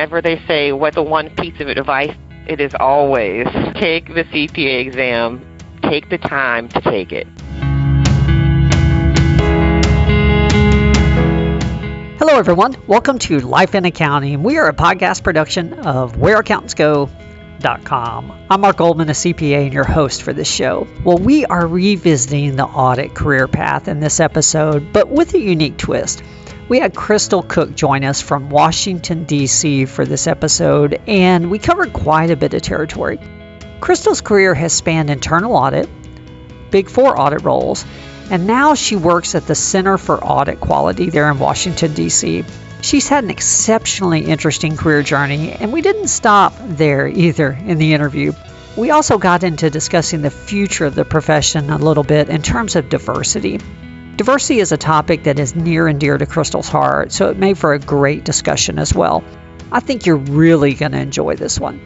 whenever they say what's the one piece of advice, it is always take the CPA exam, take the time to take it. Hello, everyone. Welcome to Life in Accounting. We are a podcast production of WhereAccountants.com. I'm Mark Goldman, a CPA, and your host for this show. Well, we are revisiting the audit career path in this episode, but with a unique twist. We had Crystal Cooke join us from Washington, D.C. for this episode, and we covered quite a bit of territory. Crystal's career has spanned internal audit, Big Four audit roles, and now she works at the Center for Audit Quality there in Washington, D.C. She's had an exceptionally interesting career journey, and we didn't stop there either in the interview. We also got into discussing the future of the profession a little bit in terms of diversity. Diversity is a topic that is near and dear to Crystal's heart, so it made for a great discussion as well. I think you're really going to enjoy this one.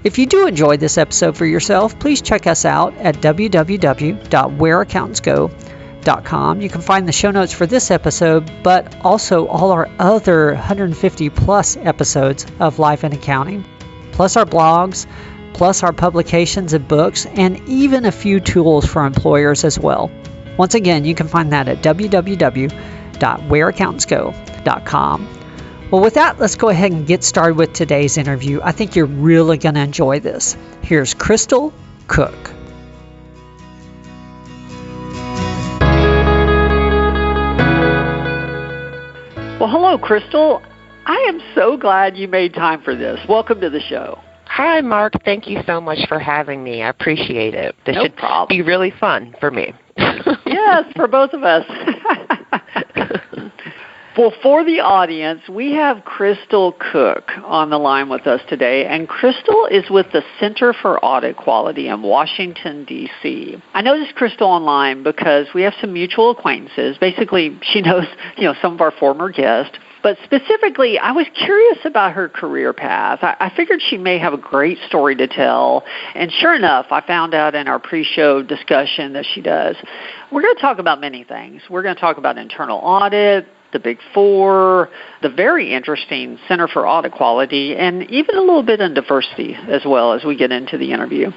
If you do enjoy this episode for yourself, please check us out at www.whereaccountantsgo.com. You can find the show notes for this episode, but also all our other 150 plus episodes of Life in Accounting, plus our blogs, plus our publications and books, and even a few tools for employers as well. Once again, you can find that at www.whereaccountantsgo.com. Well, with that, let's go ahead and get started with today's interview. I think you're really going to enjoy this. Here's Crystal Cooke. Well, hello, Crystal. I am so glad you made time for this. Welcome to the show. Hi, Mark. Thank you so much for having me. I appreciate it. This should be really fun for me. Yes, for both of us. Well, for the audience, we have Crystal Cooke on the line with us today, and Crystal is with the Center for Audit Quality in Washington, D.C. I noticed Crystal online because we have some mutual acquaintances. Basically, she knows, some of our former guests. But specifically, I was curious about her career path. I figured she may have a great story to tell. And sure enough, I found out in our pre-show discussion that she does. We're going to talk about many things. We're going to talk about internal audit, the Big Four, the very interesting Center for Audit Quality, and even a little bit on diversity as well as we get into the interview.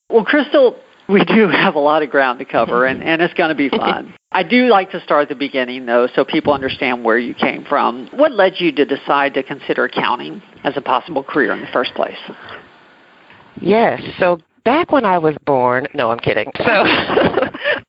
Well, Crystal, we do have a lot of ground to cover, and it's going to be fun. I do like to start at the beginning, though, so people understand where you came from. What led you to decide to consider accounting as a possible career in the first place? Yes, so back when I was born, no, I'm kidding. So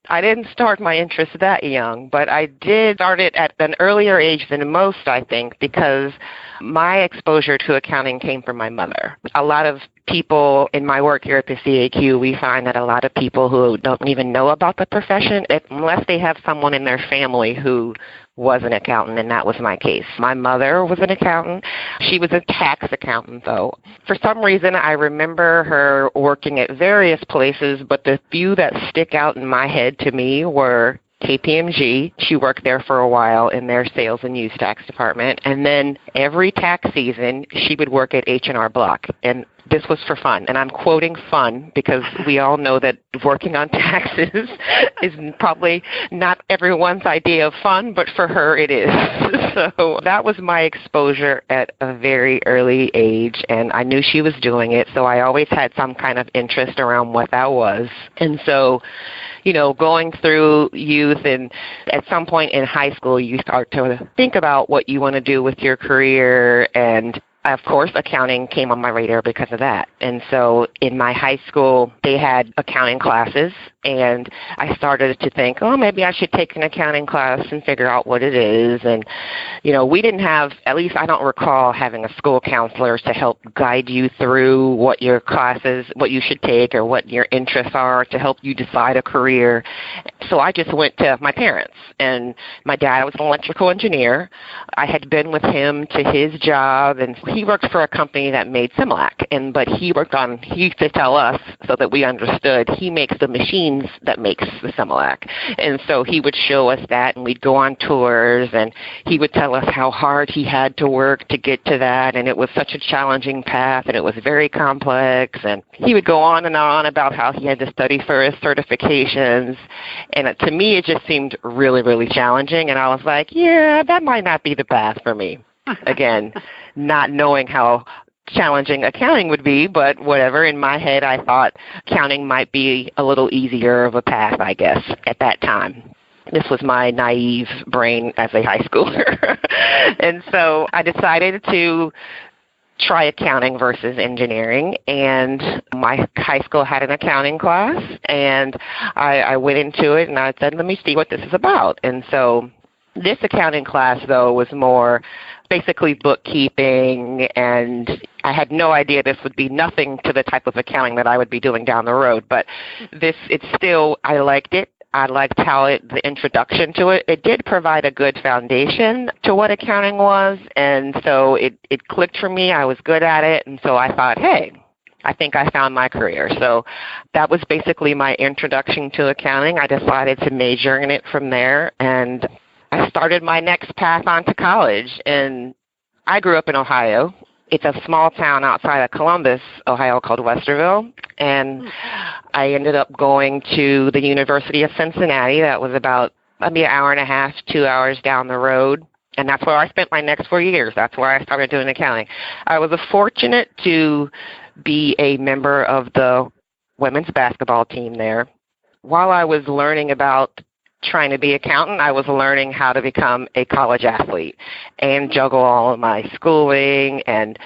I didn't start my interest that young, but I did start it at an earlier age than most, I think, because my exposure to accounting came from my mother. A lot of people in my work here at the CAQ, we find that a lot of people who don't even know about the profession, unless they have someone in their family who was an accountant, and that was my case. My mother was an accountant. She was a tax accountant, though. For some reason, I remember her working at various places, but the few that stick out in my head to me were KPMG. She worked there for a while in their sales and use tax department. And then every tax season, she would work at H&R Block. And this was for fun. And I'm quoting fun because we all know that working on taxes is probably not everyone's idea of fun, but for her it is. So that was my exposure at a very early age, and I knew she was doing it, so I always had some kind of interest around what that was. And so, going through youth, and at some point in high school, you start to think about what you want to do with your career, and of course, accounting came on my radar because of that. And so in my high school, they had accounting classes, and I started to think, maybe I should take an accounting class and figure out what it is. And, we didn't have, at least I don't recall having a school counselor to help guide you through what your classes, what you should take or what your interests are to help you decide a career. So I just went to my parents, and my dad was an electrical engineer. I had been with him to his job, and he worked for a company that made Similac, but he used to tell us so that we understood, he makes the machines that makes the Similac. And so he would show us that, and we'd go on tours, and he would tell us how hard he had to work to get to that, and it was such a challenging path, and it was very complex, and he would go on and on about how he had to study for his certifications, and to me it just seemed really, really challenging, and I was like, yeah, that might not be the path for me. again, not knowing how challenging accounting would be, but whatever. In my head, I thought accounting might be a little easier of a path, I guess, at that time. This was my naive brain as a high schooler. And so I decided to try accounting versus engineering, and my high school had an accounting class, and I went into it and I said, let me see what this is about. And so this accounting class, though, was more basically bookkeeping, and I had no idea this would be nothing to the type of accounting that I would be doing down the road, but I liked it. I liked how the introduction to it did provide a good foundation to what accounting was, and so it clicked for me. I was good at it, and so I thought, hey, I think I found my career. So that was basically my introduction to accounting. I decided to major in it from there, and I started my next path on to college. And I grew up in Ohio. It's a small town outside of Columbus, Ohio, called Westerville, and I ended up going to the University of Cincinnati. That was about maybe an hour and a half, 2 hours down the road, and that's where I spent my next 4 years. That's where I started doing accounting. I was fortunate to be a member of the women's basketball team there. While I was learning about trying to be an accountant, I was learning how to become a college athlete and juggle all of my schooling and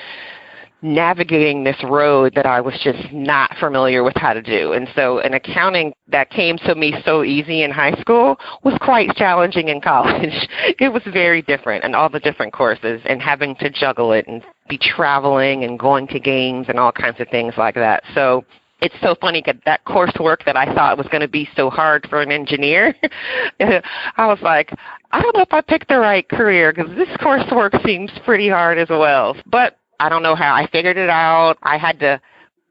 navigating this road that I was just not familiar with how to do. And so an accounting that came to me so easy in high school was quite challenging in college. It was very different, and all the different courses, and having to juggle it and be traveling and going to games and all kinds of things like that. So it's so funny that coursework that I thought was going to be so hard for an engineer, I was like, I don't know if I picked the right career because this coursework seems pretty hard as well. But I don't know how. I figured it out. I had to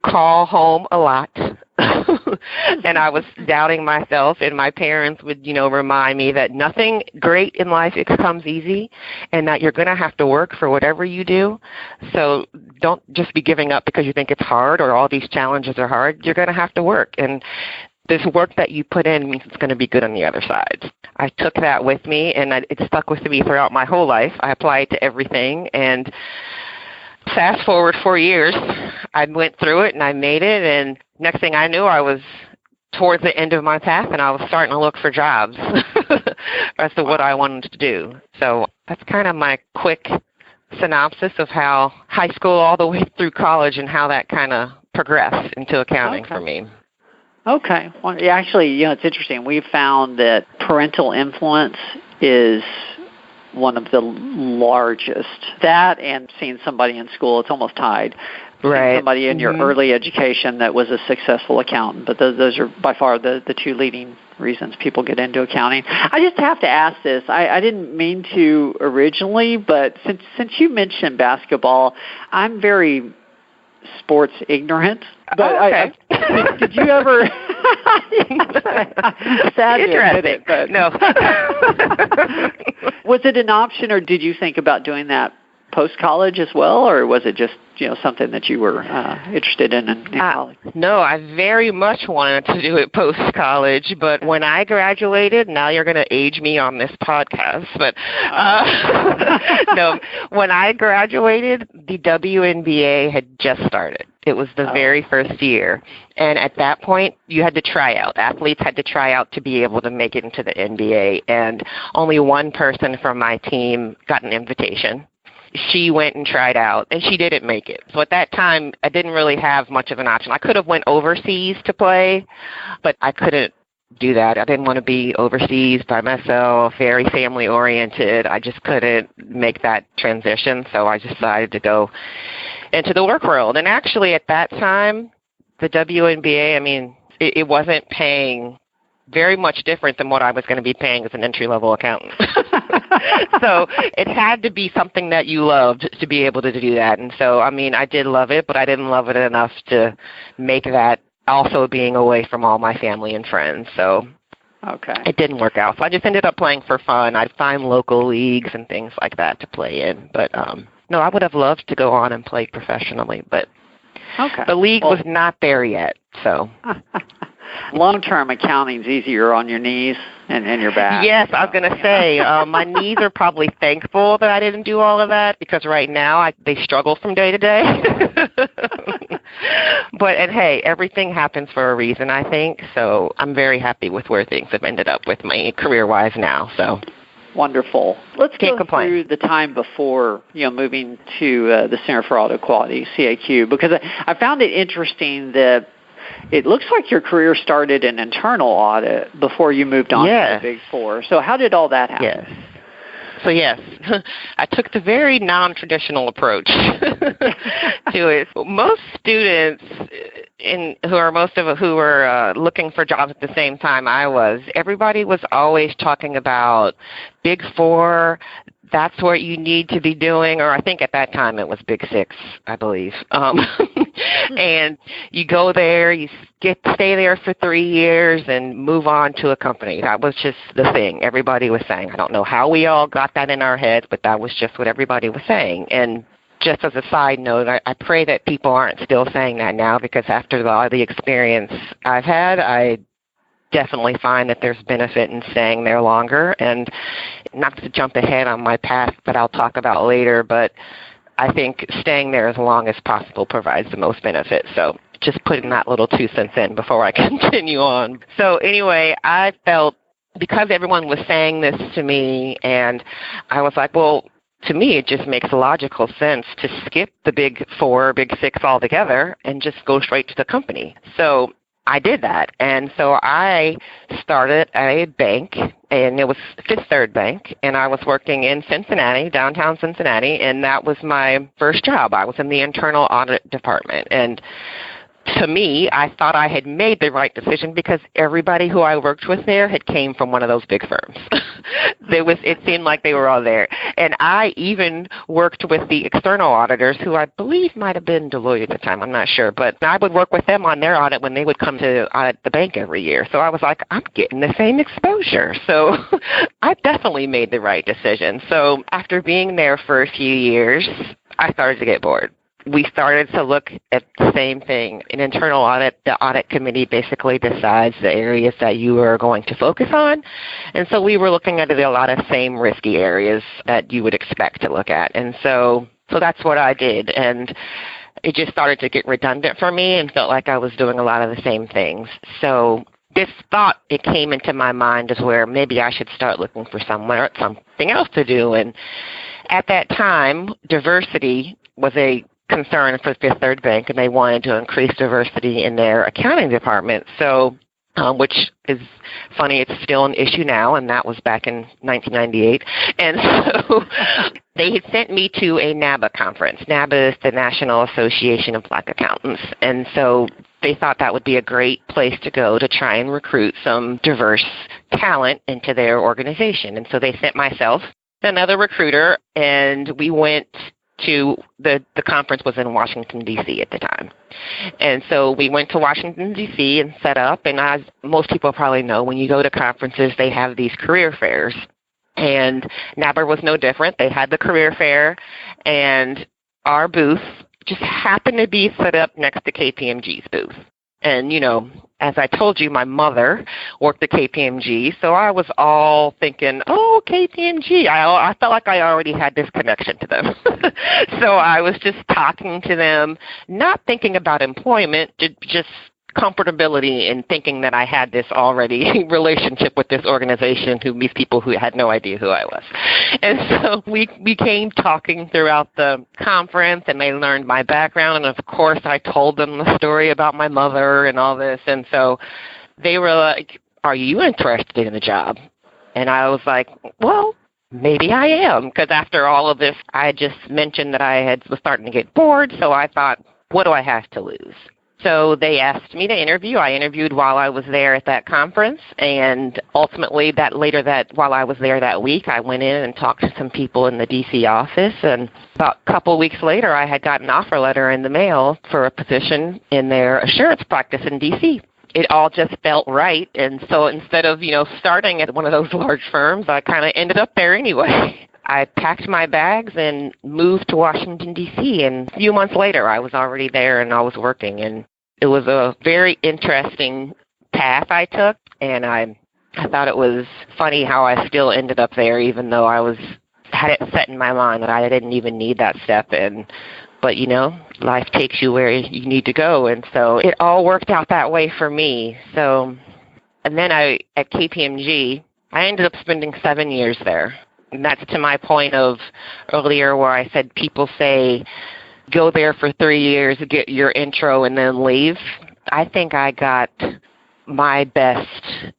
call home a lot, and I was doubting myself, and my parents would, remind me that nothing great in life comes easy, and that you're going to have to work for whatever you do. So don't just be giving up because you think it's hard or all these challenges are hard. You're going to have to work, and this work that you put in means it's going to be good on the other side. I took that with me, and it stuck with me throughout my whole life. I applied to everything, and fast forward 4 years, I went through it and I made it, and next thing I knew, I was towards the end of my path and I was starting to look for jobs as to what I wanted to do. So that's kind of my quick synopsis of how high school all the way through college and how that kind of progressed into accounting for me. Okay. Well, actually, it's interesting. We've found that parental influence is one of the largest. That and seeing somebody in school, it's almost tied. Right. Seeing somebody in your early education that was a successful accountant. But those are by far the two leading reasons people get into accounting. I just have to ask this. I didn't mean to originally, but since you mentioned basketball, I'm very sports ignorant. But okay. Did you ever? Sad to admit it, but no. Was it an option, or did you think about doing that post-college as well, or was it just something that you were interested in college? No, I very much wanted to do it post-college, but when I graduated, now you're going to age me on this podcast, but no, when I graduated, the WNBA had just started. It was the very first year, and at that point, you had to try out. Athletes had to try out to be able to make it into the NBA, and only one person from my team got an invitation. She went and tried out, and she didn't make it. So at that time, I didn't really have much of an option. I could have went overseas to play, but I couldn't do that. I didn't want to be overseas by myself, very family-oriented. I just couldn't make that transition, so I decided to go into the work world. And actually, at that time, the WNBA, it wasn't paying very much different than what I was going to be paying as an entry-level accountant. So it had to be something that you loved to be able to do that. And so, I did love it, but I didn't love it enough to make that also being away from all my family and friends. So it didn't work out. So I just ended up playing for fun. I'd find local leagues and things like that to play in. But no, I would have loved to go on and play professionally, but the league was not there yet. So Long-term accounting's easier on your knees and your back. Yes, I was going to say, my knees are probably thankful that I didn't do all of that, because right now they struggle from day to day. And hey, everything happens for a reason, I think. So I'm very happy with where things have ended up with my career-wise now. So wonderful. Let's go through the time before moving to the Center for Audit Quality, CAQ, because I found it interesting that it looks like your career started in internal audit before you moved on to the Big Four. So how did all that happen? Yes. So yes, I took the very non-traditional approach to it. Most students who were looking for jobs at the same time I was, everybody was always talking about Big Four. That's what you need to be doing, or I think at that time it was Big Six, I believe. And you go there, you stay there for 3 years and move on to a company. That was just the thing everybody was saying. I don't know how we all got that in our heads, but that was just what everybody was saying. And just as a side note, I pray that people aren't still saying that now, because after a lot of the experience I've had, I definitely find that there's benefit in staying there longer. And not to jump ahead on my path that I'll talk about later, but I think staying there as long as possible provides the most benefit. So just putting that little 2 cents in before I continue on. So anyway, I felt, because everyone was saying this to me, and I was like, well, to me, it just makes logical sense to skip the Big Four, Big Six altogether and just go straight to the company. So I did that, and so I started at a bank, and it was Fifth Third Bank, and I was working in Cincinnati, downtown Cincinnati, and that was my first job. I was in the internal audit department, and to me, I thought I had made the right decision because everybody who I worked with there had came from one of those big firms. It seemed like they were all there. And I even worked with the external auditors, who I believe might have been Deloitte at the time. I'm not sure. But I would work with them on their audit when they would come to audit the bank every year. So I was like, I'm getting the same exposure. So I definitely made the right decision. So after being there for a few years, I started to get bored. We started to look at the same thing. In internal audit, the audit committee basically decides the areas that you are going to focus on. And so we were looking at a lot of same risky areas that you would expect to look at. And so that's what I did. And it just started to get redundant for me and felt like I was doing a lot of the same things. So this thought, it came into my mind as where maybe I should start looking for something else to do. And at that time, diversity was a concern for Fifth Third Bank, and they wanted to increase diversity in their accounting department. So, which is funny, it's still an issue now, and that was back in 1998. And so they had sent me to a NABA conference. NABA is the National Association of Black Accountants. And so they thought that would be a great place to go to try and recruit some diverse talent into their organization. And so they sent myself, another recruiter, and we went to the conference was in Washington, D.C. at the time. And so we went to Washington, D.C. and set up. And as most people probably know, when you go to conferences, they have these career fairs. And NABA was no different. They had the career fair, and our booth just happened to be set up next to KPMG's booth. And, as I told you, my mother worked at KPMG, so I was all thinking, oh, KPMG. I felt like I already had this connection to them. So I was just talking to them, not thinking about employment, just comfortability in thinking that I had this already relationship with this organization, these people who had no idea who I was. And so we became talking throughout the conference, and they learned my background. And, of course, I told them the story about my mother and all this. And so they were like, are you interested in the job? And I was like, well, maybe I am, because after all of this, I just mentioned that I was starting to get bored. So I thought, what do I have to lose? So they asked me to interview. I interviewed while I was there at that conference, and ultimately while I was there that week, I went in and talked to some people in the D.C. office, and about a couple of weeks later, I had got an offer letter in the mail for a position in their assurance practice in D.C. It all just felt right, and so instead of, starting at one of those large firms, I kind of ended up there anyway. I packed my bags and moved to Washington, D.C., and a few months later, I was already there and I was working, and it was a very interesting path I took, and I thought it was funny how I still ended up there, even though had it set in my mind that I didn't even need that step. But, life takes you where you need to go. And so it all worked out that way for me. So, and then at KPMG, I ended up spending 7 years there. And that's to my point of earlier where I said people say, go there for 3 years, get your intro, and then leave. I think I got my best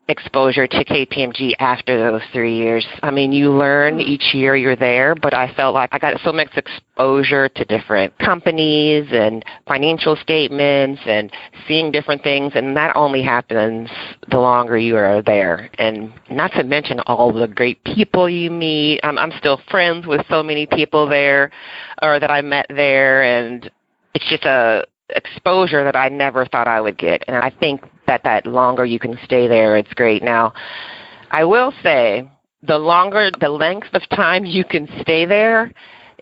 exposure to KPMG after those 3 years. I mean, you learn each year you're there, but I felt like I got so much exposure to different companies and financial statements and seeing different things, and that only happens the longer you are there. And not to mention all the great people you meet. I'm still friends with so many people there, or that I met there, and it's just a exposure that I never thought I would get. And I think that longer you can stay there, it's great. Now, I will say the length of time you can stay there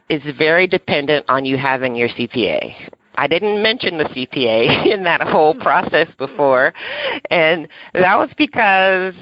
is very dependent on you having your CPA. I didn't mention the CPA in that whole process before, and that was because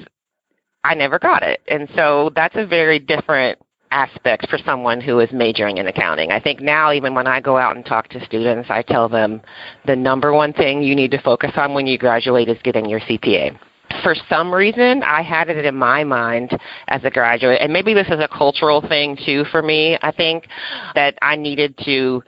I never got it. And so that's a very different aspect for someone who is majoring in accounting. I think now, even when I go out and talk to students, I tell them the number one thing you need to focus on when you graduate is getting your CPA. For some reason, I had it in my mind as a graduate, and maybe this is a cultural thing too for me. I think that I needed to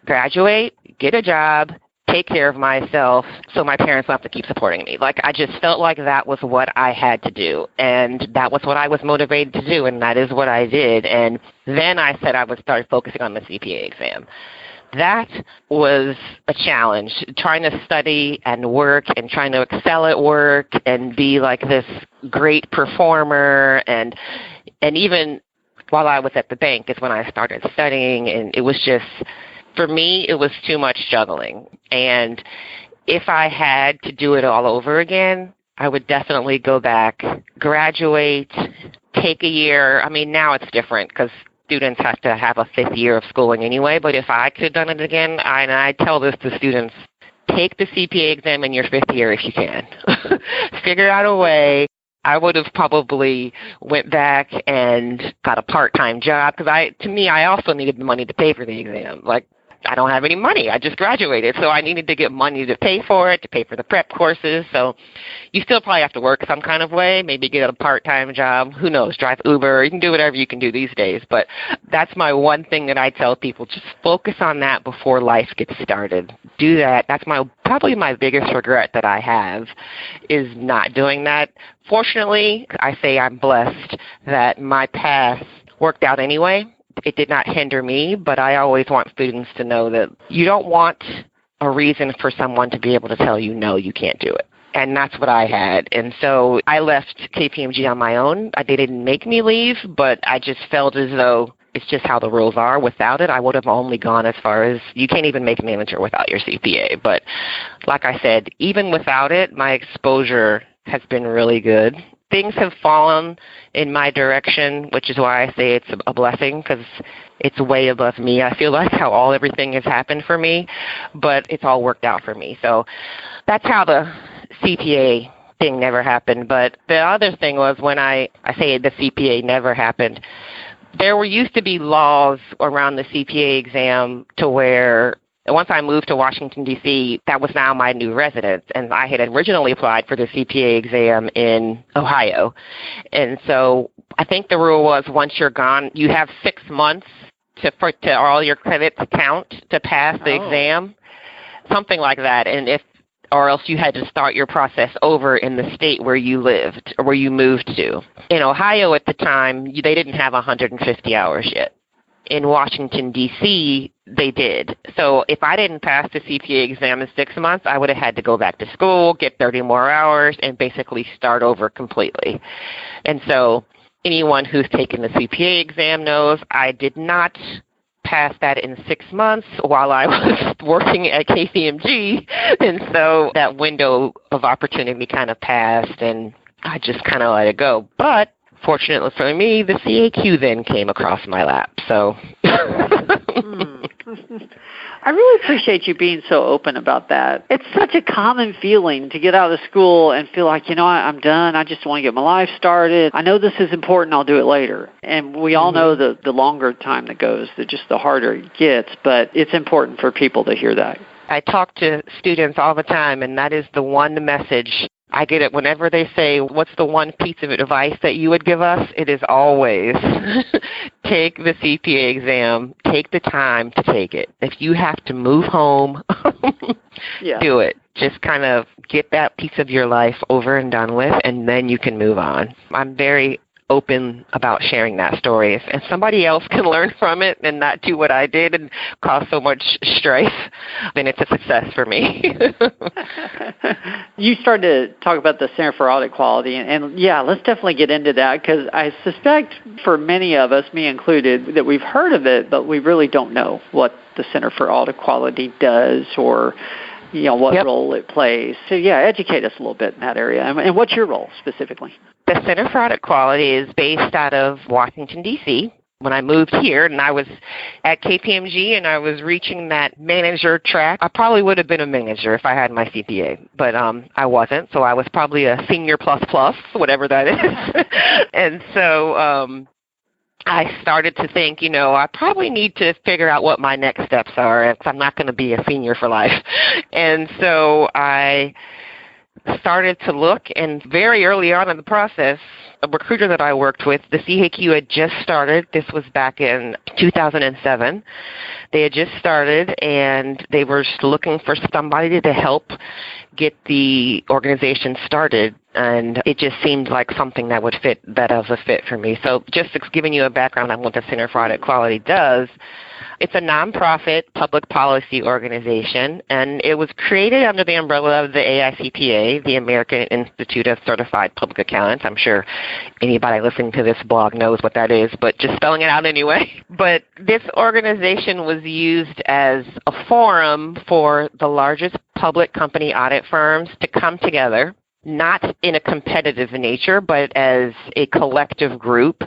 graduate, get a job, take care of myself so my parents don't have to keep supporting me. Like, I just felt like that was what I had to do, and that was what I was motivated to do, and that is what I did. And then I said I would start focusing on the CPA exam. That was a challenge, trying to study and work and trying to excel at work and be like this great performer. And even while I was at the bank is when I started studying, and it was just, for me, it was too much juggling. And if I had to do it all over again, I would definitely go back, graduate, take a year. I mean, now it's different because students have to have a 5th year of schooling anyway. But if I could have done it again, and I tell this to students, take the CPA exam in your 5th year if you can. Figure out a way. I would have probably went back and got a part-time job because I also needed the money to pay for the exam. Like, I don't have any money. I just graduated, so I needed to get money to pay for it, to pay for the prep courses. So you still probably have to work some kind of way, maybe get a part-time job. Who knows, drive Uber. You can do whatever you can do these days. But that's my one thing that I tell people, just focus on that before life gets started. Do that. That's probably my biggest regret that I have, is not doing that. Fortunately, I say I'm blessed that my path worked out anyway. It did not hinder me, but I always want students to know that you don't want a reason for someone to be able to tell you, no, you can't do it. And that's what I had. And so I left KPMG on my own. They didn't make me leave, but I just felt as though it's just how the rules are. Without it, I would have only gone as far as you can't even make manager without your CPA. But like I said, even without it, my exposure has been really good. Things have fallen in my direction, which is why I say it's a blessing, because it's way above me. I feel like how everything has happened for me, but it's all worked out for me. So that's how the CPA thing never happened. But the other thing was, when I say the CPA never happened, there used to be laws around the CPA exam to where once I moved to Washington, D.C., that was now my new residence, and I had originally applied for the CPA exam in Ohio. And so I think the rule was, once you're gone, you have 6 months for all your credits to count to pass the exam, something like that. And or else you had to start your process over in the state where you lived or where you moved to. In Ohio at the time, they didn't have 150 hours yet. In Washington, D.C., they did. So if I didn't pass the CPA exam in 6 months, I would have had to go back to school, get 30 more hours, and basically start over completely. And so anyone who's taken the CPA exam knows I did not pass that in 6 months while I was working at KPMG. And so that window of opportunity kind of passed, and I just kind of let it go. But fortunately for me, the CAQ then came across my lap. So I really appreciate you being so open about that. It's such a common feeling to get out of school and feel like, I'm done. I just want to get my life started. I know this is important. I'll do it later. And we all know the longer time that goes, the harder it gets. But it's important for people to hear that. I talk to students all the time, and that is the one message. I get it whenever they say, what's the one piece of advice that you would give us? It is always take the CPA exam, take the time to take it. If you have to move home, do it. Just kind of get that piece of your life over and done with, and then you can move on. I'm very open about sharing that story. If somebody else can learn from it and not do what I did and cause so much strife, then it's a success for me. You started to talk about the Center for Audit Quality, and let's definitely get into that, because I suspect for many of us, me included, that we've heard of it, but we really don't know what the Center for Audit Quality does or what role it plays. So, educate us a little bit in that area. And what's your role specifically? The Center for Audit Quality is based out of Washington, D.C. When I moved here and I was at KPMG and I was reaching that manager track, I probably would have been a manager if I had my CPA, but I wasn't, so I was probably a senior plus, whatever that is. And so I started to think, I probably need to figure out what my next steps are if I'm not going to be a senior for life. And so I started to look, and very early on in the process, a recruiter that I worked with, the CAQ had just started. This was back in 2007. They had just started, and they were looking for somebody to help get the organization started, and it just seemed like something that would fit, that was a fit for me. So just giving you a background on what the Center for Audit Quality does, it's a nonprofit public policy organization, and it was created under the umbrella of the AICPA, the American Institute of Certified Public Accountants. I'm sure anybody listening to this blog knows what that is, but just spelling it out anyway. But this organization was used as a forum for the largest public company audit firms to come together, not in a competitive nature, but as a collective group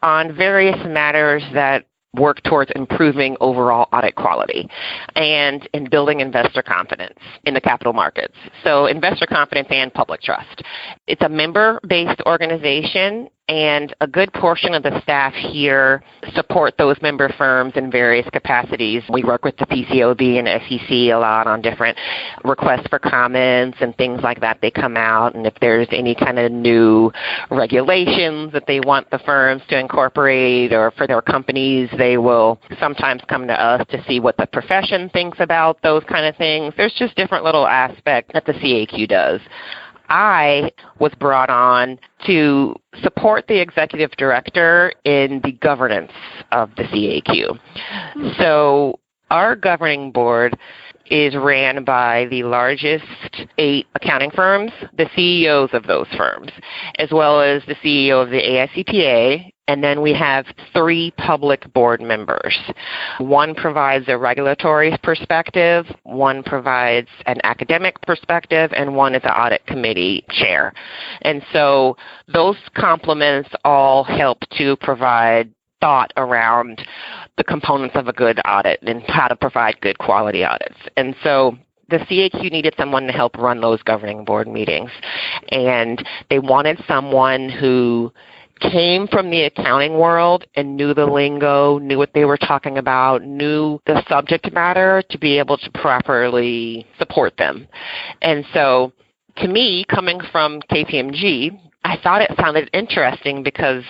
on various matters that work towards improving overall audit quality and in building investor confidence in the capital markets. So investor confidence and public trust. It's a member-based organization, and a good portion of the staff here support those member firms in various capacities. We work with the PCAOB and SEC a lot on different requests for comments and things like that. They come out, and if there's any kind of new regulations that they want the firms to incorporate or for their companies, they will sometimes come to us to see what the profession thinks about those kind of things. There's just different little aspects that the CAQ does. I was brought on to support the executive director in the governance of the CAQ. So our governing board is ran by the largest 8 accounting firms, the CEOs of those firms, as well as the CEO of the AICPA, and then we have 3 public board members. One provides a regulatory perspective, one provides an academic perspective, and one is an audit committee chair. And so those complements all help to provide thought around the components of a good audit and how to provide good quality audits. And so the CAQ needed someone to help run those governing board meetings. And they wanted someone who came from the accounting world and knew the lingo, knew what they were talking about, knew the subject matter to be able to properly support them. And so to me, coming from KPMG, I thought it sounded interesting because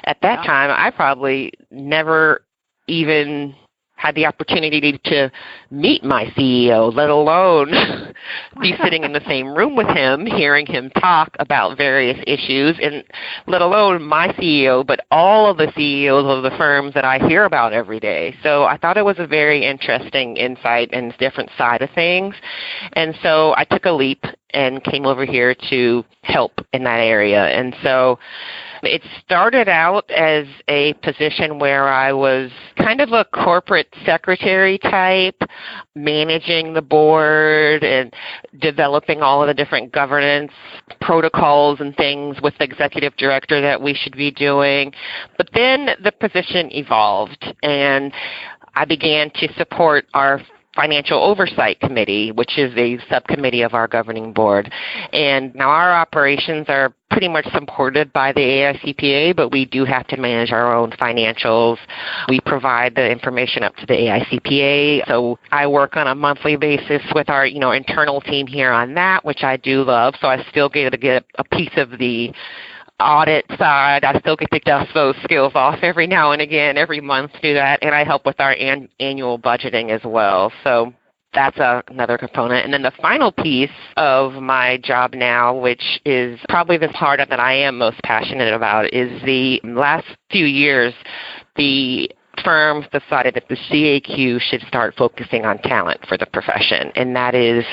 at that time I probably never even had the opportunity to meet my CEO, let alone be sitting in the same room with him, hearing him talk about various issues, and let alone my CEO, but all of the CEOs of the firms that I hear about every day. So I thought it was a very interesting insight and different side of things. And so I took a leap and came over here to help in that area. And so it started out as a position where I was kind of a corporate secretary type, managing the board and developing all of the different governance protocols and things with the executive director that we should be doing. But then the position evolved, and I began to support our Financial Oversight Committee, which is a subcommittee of our governing board. And now our operations are pretty much supported by the AICPA, but we do have to manage our own financials. We provide the information up to the AICPA. So I work on a monthly basis with our, internal team here on that, which I do love. So I still get to get a piece of the audit side. I still get to dust those skills off every now and again, every month to do that, and I help with our annual budgeting as well. So that's another component. And then the final piece of my job now, which is probably the part that I am most passionate about, is the last few years, the firms decided that the CAQ should start focusing on talent for the profession, and that is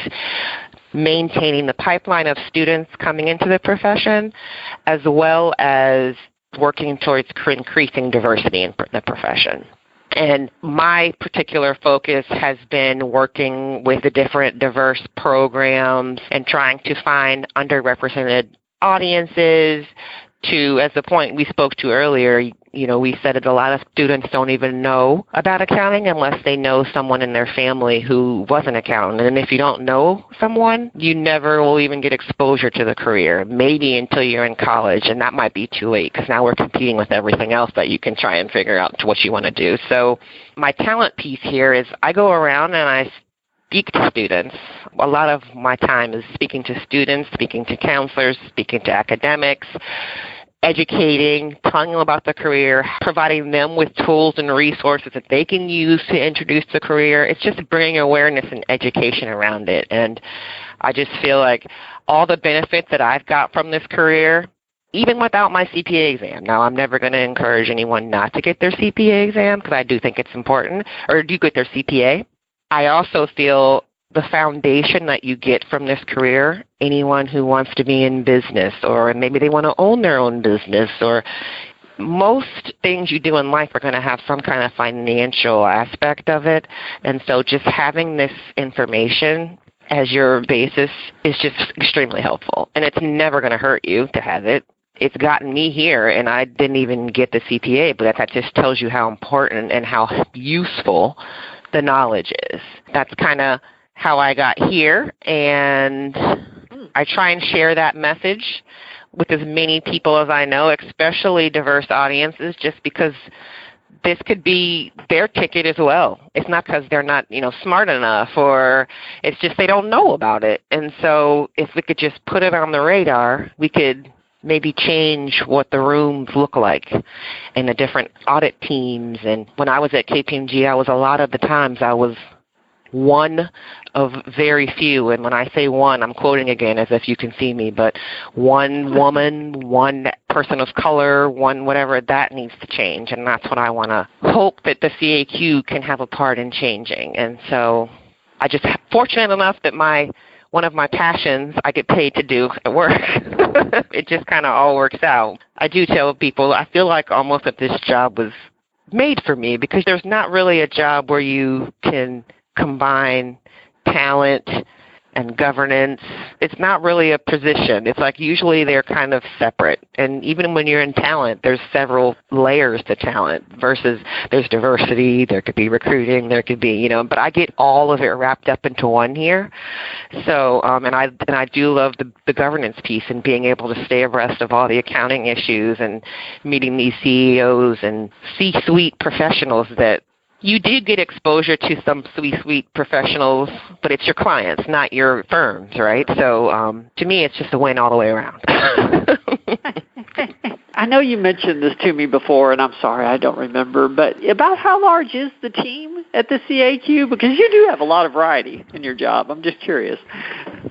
maintaining the pipeline of students coming into the profession, as well as working towards increasing diversity in the profession. And my particular focus has been working with the different diverse programs and trying to find underrepresented audiences to, as the point we spoke to earlier, we said that a lot of students don't even know about accounting unless they know someone in their family who was an accountant. And if you don't know someone, you never will even get exposure to the career, maybe until you're in college, and that might be too late because now we're competing with everything else that you can try and figure out what you want to do. So my talent piece here is I go around and I speak to students. A lot of my time is speaking to students, speaking to counselors, speaking to academics, educating, telling them about the career, providing them with tools and resources that they can use to introduce the career. It's just bringing awareness and education around it. And I just feel like all the benefits that I've got from this career, even without my CPA exam. Now, I'm never going to encourage anyone not to get their CPA exam because I do think it's important, or do get their CPA. I also feel the foundation that you get from this career, anyone who wants to be in business or maybe they want to own their own business, or most things you do in life are going to have some kind of financial aspect of it. And so just having this information as your basis is just extremely helpful. And it's never going to hurt you to have it. It's gotten me here, and I didn't even get the CPA, but that just tells you how important and how useful the knowledge is. That's kind of how I got here, and I try and share that message with as many people as I know, especially diverse audiences, just because this could be their ticket as well. It's not because they're not, smart enough, or it's just they don't know about it. And so if we could just put it on the radar, we could maybe change what the rooms look like and the different audit teams. And when I was at KPMG, a lot of the times I was one of very few, and when I say one, I'm quoting again as if you can see me, but one woman, one person of color, one whatever, that needs to change, and that's what I want to hope that the CAQ can have a part in changing. And so I just fortunate enough that one of my passions I get paid to do at work. It just kind of all works out. I do tell people I feel like almost that this job was made for me because there's not really a job where you can combine talent and governance. It's not really a position. It's like usually they're kind of separate. And even when you're in talent, there's several layers to talent versus there's diversity, there could be recruiting, there could be, but I get all of it wrapped up into one here. So, and I do love the governance piece and being able to stay abreast of all the accounting issues and meeting these CEOs and C-suite professionals that you do get exposure to some C-suite professionals, but it's your clients, not your firms, right? So to me, it's just a win all the way around. I know you mentioned this to me before, and I'm sorry, I don't remember, but about how large is the team at the CAQ? Because you do have a lot of variety in your job. I'm just curious.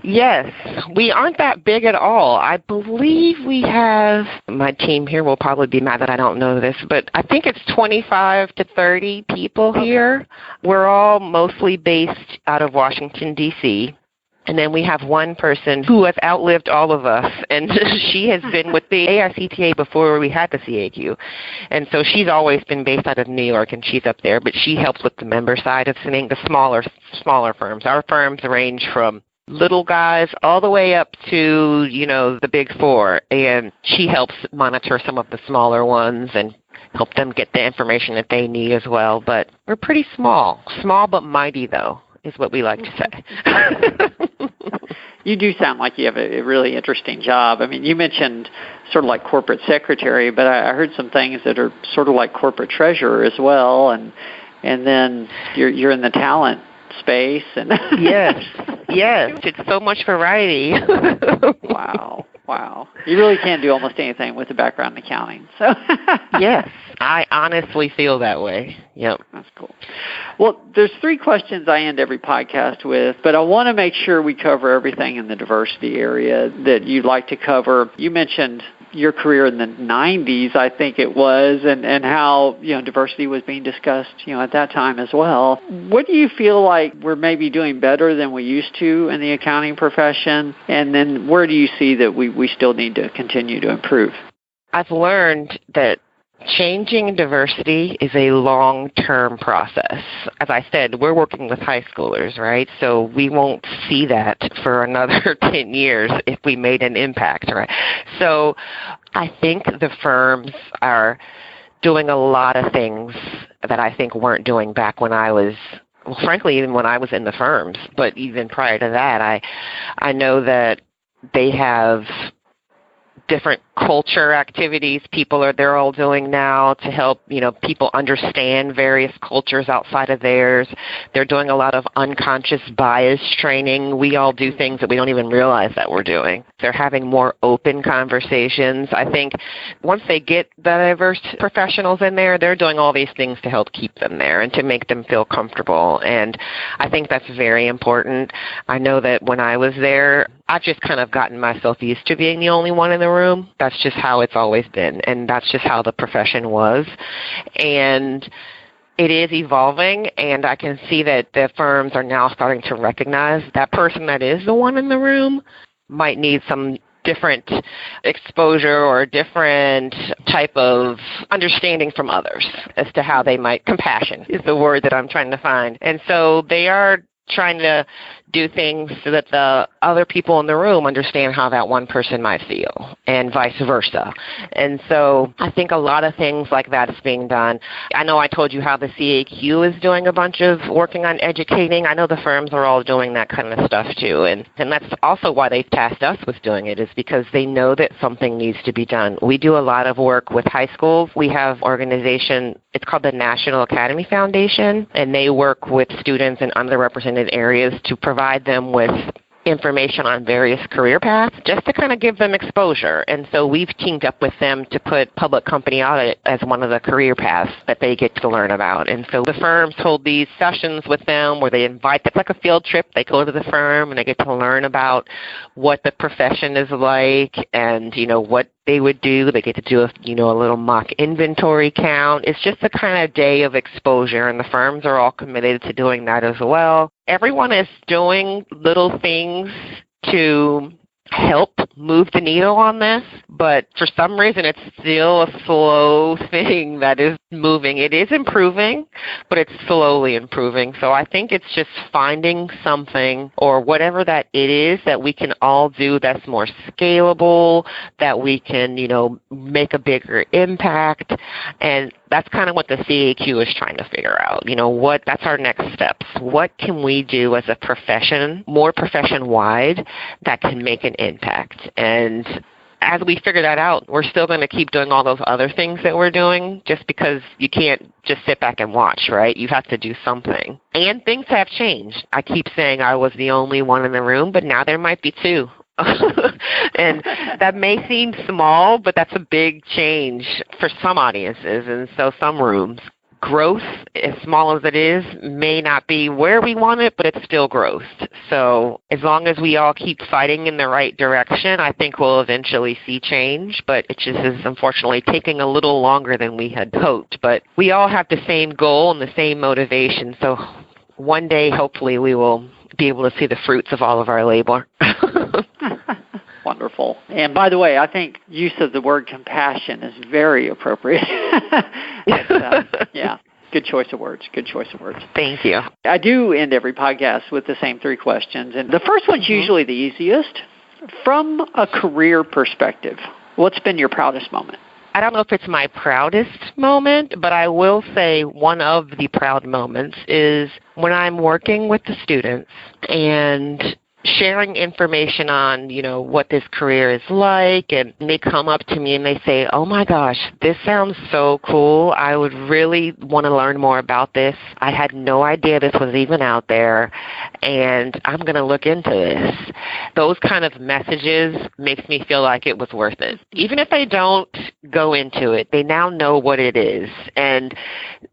Yes, we aren't that big at all. I believe we have, my team here will probably be mad that I don't know this, but I think it's 25 to 30 people here. We're all mostly based out of Washington, D.C., and then we have one person who has outlived all of us, and she has been with the AICPA before we had the CAQ. And so she's always been based out of New York, and she's up there, but she helps with the member side of things, the smaller firms. Our firms range from little guys all the way up to, the big four, and she helps monitor some of the smaller ones and help them get the information that they need as well. But we're pretty small but mighty, though. is what we like to say. You do sound like you have a really interesting job. I mean, you mentioned sort of like corporate secretary, but I heard some things that are sort of like corporate treasurer as well, and then you're in the talent space. And yes, it's so much variety. Wow. You really can do almost anything with a background in accounting. So yes, I honestly feel that way. Yep. That's cool. Well, there's 3 questions I end every podcast with, but I want to make sure we cover everything in the diversity area that you'd like to cover. You mentioned your career in the 90s, I think it was, and how, diversity was being discussed, at that time as well. What do you feel like we're maybe doing better than we used to in the accounting profession? And then where do you see that we still need to continue to improve? I've learned that changing diversity is a long-term process. As I said, we're working with high schoolers, right? So we won't see that for another 10 years if we made an impact, right? So I think the firms are doing a lot of things that I think weren't doing back when I was, well, frankly, even when I was in the firms. But even prior to that, I know that they have different culture activities they're all doing now to help, people understand various cultures outside of theirs. They're doing a lot of unconscious bias training. We all do things that we don't even realize that we're doing. They're having more open conversations. I think once they get the diverse professionals in there, they're doing all these things to help keep them there and to make them feel comfortable. And I think that's very important. I know that when I was there, I've just kind of gotten myself used to being the only one in the room. That's just how it's always been, and that's just how the profession was. And it is evolving, and I can see that the firms are now starting to recognize that person that is the one in the room might need some different exposure or a different type of understanding from others as to how they might, compassion is the word that I'm trying to find. And so they are trying to do things so that the other people in the room understand how that one person might feel, and vice versa. And so I think a lot of things like that is being done. I know I told you how the CAQ is doing a bunch of working on educating. I know the firms are all doing that kind of stuff too. And that's also why they've tasked us with doing it, is because they know that something needs to be done. We do a lot of work with high schools. We have organization, it's called the National Academy Foundation, and they work with students in underrepresented areas to provide them with information on various career paths just to kind of give them exposure. And so we've teamed up with them to put public company audit as one of the career paths that they get to learn about. And so the firms hold these sessions with them where they invite, it's like a field trip. They go to the firm and they get to learn about what the profession is like and, what they would do. They get to do a little mock inventory count. It's just a kind of day of exposure, and the firms are all committed to doing that as well. Everyone is doing little things to help move the needle on this, but for some reason it's still a slow thing that is moving. It is improving, but it's slowly improving. So I think it's just finding something or whatever that it is that we can all do that's more scalable, that we can, make a bigger impact. And that's kind of what the CAQ is trying to figure out. That's our next steps. What can we do as a profession, more profession-wide, that can make an impact? And as we figure that out, we're still going to keep doing all those other things that we're doing, just because you can't just sit back and watch, right? You have to do something. And things have changed. I keep saying I was the only one in the room, but now there might be 2. And that may seem small, but that's a big change for some audiences and so some rooms. Growth, as small as it is, may not be where we want it, but it's still growth. So as long as we all keep fighting in the right direction, I think we'll eventually see change, but it just is unfortunately taking a little longer than we had hoped. But we all have the same goal and the same motivation, so one day hopefully we will be able to see the fruits of all of our labor. Wonderful. And by the way, I think use of the word compassion is very appropriate. Yeah, good choice of words. Thank you. I do end every podcast with the same 3 questions. And the first one's usually the easiest. From a career perspective, what's been your proudest moment? I don't know if it's my proudest moment, but I will say one of the proud moments is when I'm working with the students and sharing information on, what this career is like, and they come up to me and they say, oh my gosh, this sounds so cool. I would really want to learn more about this. I had no idea this was even out there, and I'm going to look into this. Those kind of messages makes me feel like it was worth it. Even if they don't go into it, they now know what it is, and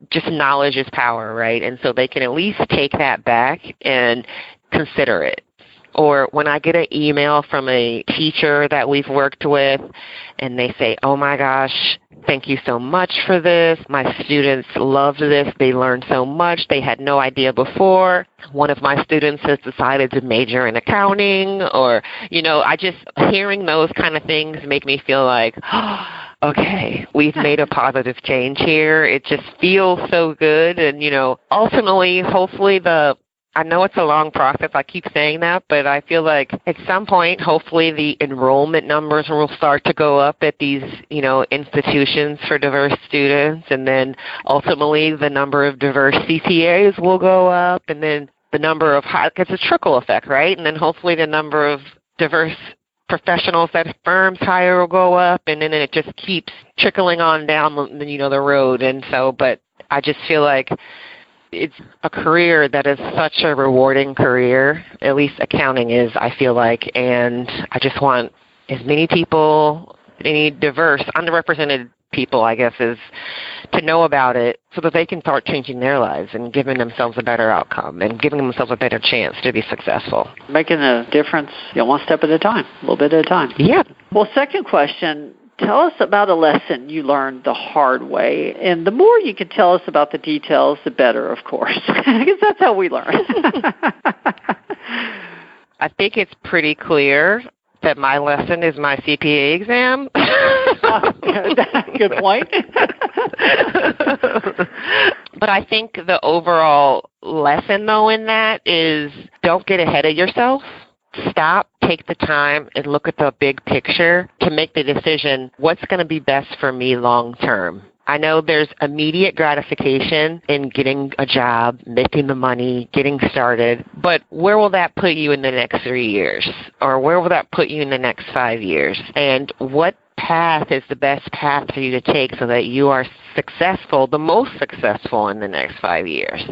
just knowledge is power, right? And so they can at least take that back and consider it. Or when I get an email from a teacher that we've worked with and they say, oh my gosh, thank you so much for this. My students loved this. They learned so much. They had no idea before. One of my students has decided to major in accounting, or, I just, hearing those kind of things make me feel like, okay, we've made a positive change here. It just feels so good. And, ultimately, hopefully I know it's a long process. I keep saying that, but I feel like at some point, hopefully the enrollment numbers will start to go up at these, institutions for diverse students. And then ultimately the number of diverse CPAs will go up. And then the number of, it's a trickle effect, right? And then hopefully the number of diverse professionals that firms hire will go up. And then it just keeps trickling on down, the road. And so, but I just feel like it's a career that is such a rewarding career, at least accounting is, I feel like, and I just want as many people, any diverse, underrepresented people, I guess, is to know about it so that they can start changing their lives and giving themselves a better outcome and giving themselves a better chance to be successful. Making a difference, one step at a time, a little bit at a time. Yeah. Well, second question, tell us about a lesson you learned the hard way. And the more you can tell us about the details, the better, of course, because that's how we learn. I think it's pretty clear that my lesson is my CPA exam. Good point. But I think the overall lesson, though, in that is don't get ahead of yourself. Stop, take the time, and look at the big picture to make the decision, what's going to be best for me long term. I know there's immediate gratification in getting a job, making the money, getting started, but where will that put you in the next 3 years? Or where will that put you in the next 5 years? And what path is the best path for you to take so that you are successful, the most successful in the next 5 years?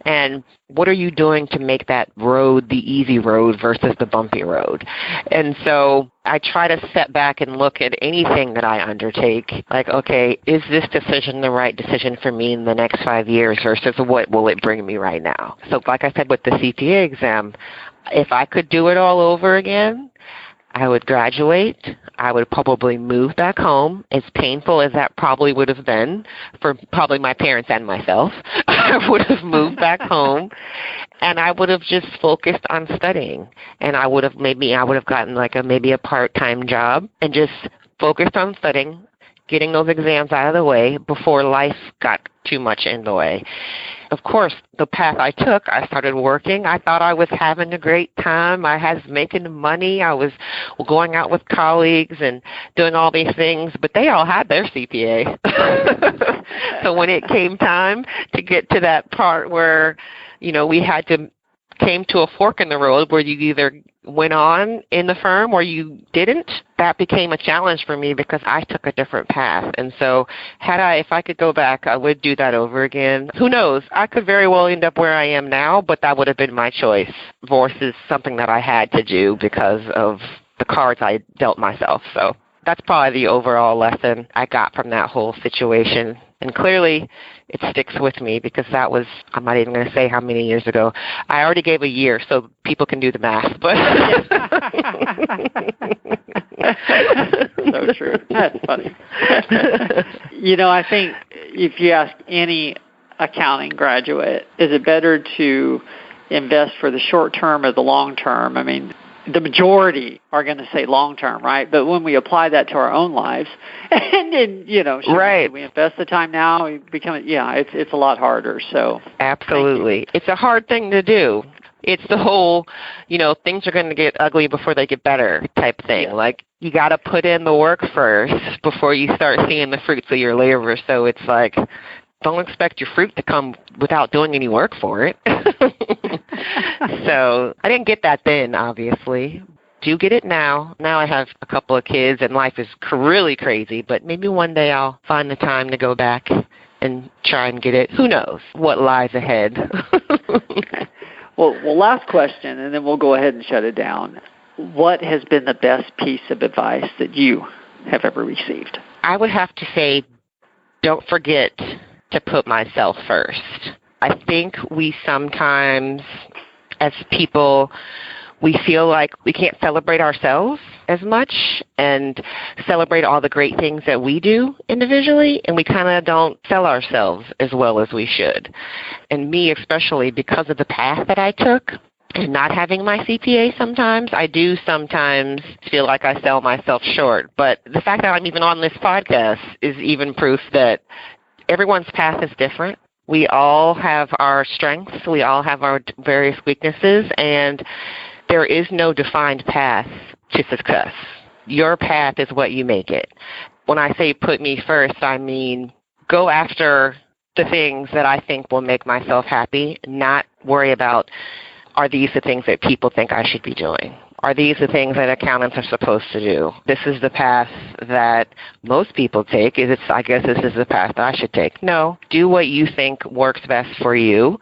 And what are you doing to make that road the easy road versus the bumpy road? And so I try to step back and look at anything that I undertake, like, okay, is this decision the right decision for me in the next 5 years versus what will it bring me right now? So like I said with the CPA exam, if I could do it all over again, I would graduate. I would probably move back home, as painful as that probably would have been for probably my parents and myself. I would have moved back home, and I would have just focused on studying. And I would have gotten maybe a part-time job and just focused on studying, getting those exams out of the way before life got too much in the way. Of course, the path I took, I started working. I thought I was having a great time. I was making money. I was going out with colleagues and doing all these things, but they all had their CPA. So when it came time to get to that part where, we came to a fork in the road where you either went on in the firm or you didn't, that became a challenge for me because I took a different path. And so if I could go back, I would do that over again. Who knows? I could very well end up where I am now, but that would have been my choice versus something that I had to do because of the cards I dealt myself. So that's probably the overall lesson I got from that whole situation. And clearly, it sticks with me because that was, I'm not even going to say how many years ago. I already gave a year, so people can do the math. But So true. That's funny. I think if you ask any accounting graduate, is it better to invest for the short term or the long term? I mean, the majority are going to say long term, right? But when we apply that to our own lives, and then right, we invest the time now, we become it's a lot harder. So absolutely, it's a hard thing to do. It's the whole, things are going to get ugly before they get better type thing. Yeah. Like you got to put in the work first before you start seeing the fruits of your labor. So it's like, don't expect your fruit to come without doing any work for it. So I didn't get that then, obviously. Do get it now. Now I have a couple of kids, and life is really crazy, but maybe one day I'll find the time to go back and try and get it. Who knows what lies ahead? Well, last question, and then we'll go ahead and shut it down. What has been the best piece of advice that you have ever received? I would have to say, don't forget to put myself first. I think we sometimes, as people, we feel like we can't celebrate ourselves as much and celebrate all the great things that we do individually, and we kind of don't sell ourselves as well as we should. And me especially, because of the path that I took and not having my CPA sometimes, I do sometimes feel like I sell myself short. But the fact that I'm even on this podcast is even proof that everyone's path is different. We all have our strengths. We all have our various weaknesses, and there is no defined path to success. Your path is what you make it. When I say put me first, I mean go after the things that I think will make myself happy, not worry about, are these the things that people think I should be doing? Are these the things that accountants are supposed to do? This is the path that most people take. I guess this is the path that I should take. No, do what you think works best for you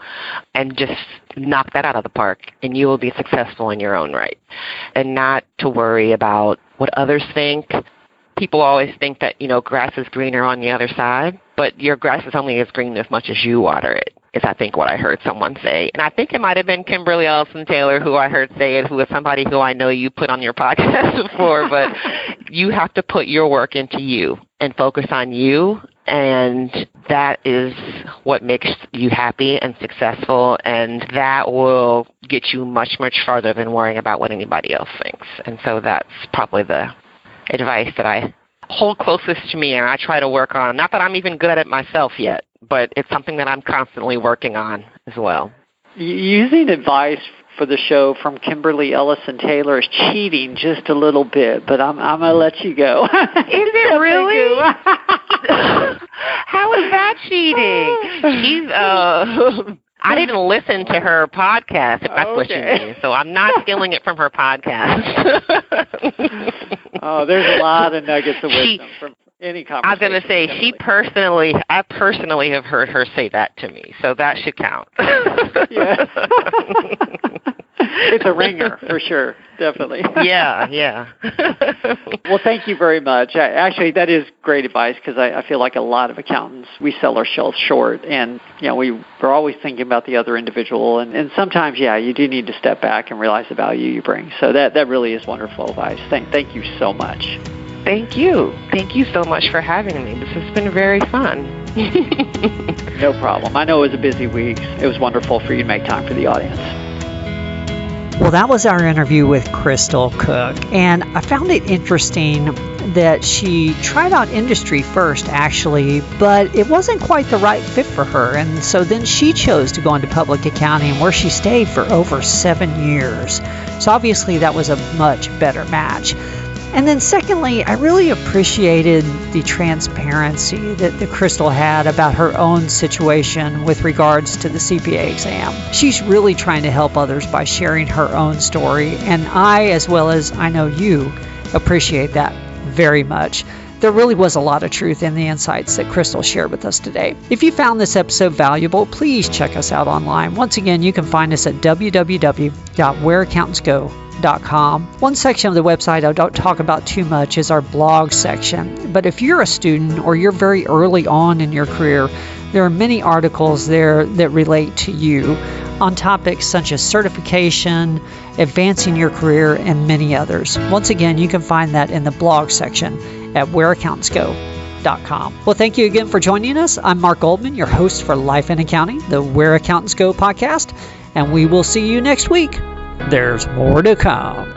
and just knock that out of the park, and you will be successful in your own right. And not to worry about what others think. People always think that, grass is greener on the other side, but your grass is only as green as much as you water it, is I think what I heard someone say. And I think it might have been Kimberly Ellison-Taylor who I heard say it, who is somebody who I know you put on your podcast before, but you have to put your work into you and focus on you, and that is what makes you happy and successful, and that will get you much, much farther than worrying about what anybody else thinks. And so that's probably the advice that I hold closest to me and I try to work on. Not that I'm even good at it myself yet, but it's something that I'm constantly working on as well. Using advice for the show from Kimberly Ellison-Taylor is cheating just a little bit, but I'm going to let you go. Is it really? How is that cheating? She's I didn't listen to her podcast, if that's what you mean. So I'm not stealing it from her podcast. There's a lot of nuggets of wisdom from any conversation. I was going to say, I personally have heard her say that to me, so that should count. Yeah. It's a ringer, for sure, definitely. Yeah. Well, thank you very much. Actually, that is great advice, because I feel like a lot of accountants, we sell ourselves short, and we're always thinking about the other individual, and sometimes, you do need to step back and realize the value you bring. So that really is wonderful advice. Thank you so much. Thank you. Thank you so much for having me. This has been very fun. No problem. I know it was a busy week. It was wonderful for you to make time for the audience. Well, that was our interview with Crystal Cooke, and I found it interesting that she tried out industry first, actually, but it wasn't quite the right fit for her, and so then she chose to go into public accounting, where she stayed for over 7 years. So obviously that was a much better match. And then secondly, I really appreciated the transparency that Crystal had about her own situation with regards to the CPA exam. She's really trying to help others by sharing her own story, and I, as well as I know you, appreciate that very much. There really was a lot of truth in the insights that Crystal shared with us today. If you found this episode valuable, please check us out online. Once again, you can find us at www.whereaccountantsgo.com. One section of the website I don't talk about too much is our blog section. But if you're a student or you're very early on in your career, there are many articles there that relate to you on topics such as certification, advancing your career, and many others. Once again, you can find that in the blog section at whereaccountantsgo.com. Well, thank you again for joining us. I'm Mark Goldman, your host for Life in Accounting, the Where Accountants Go podcast, and we will see you next week. There's more to come.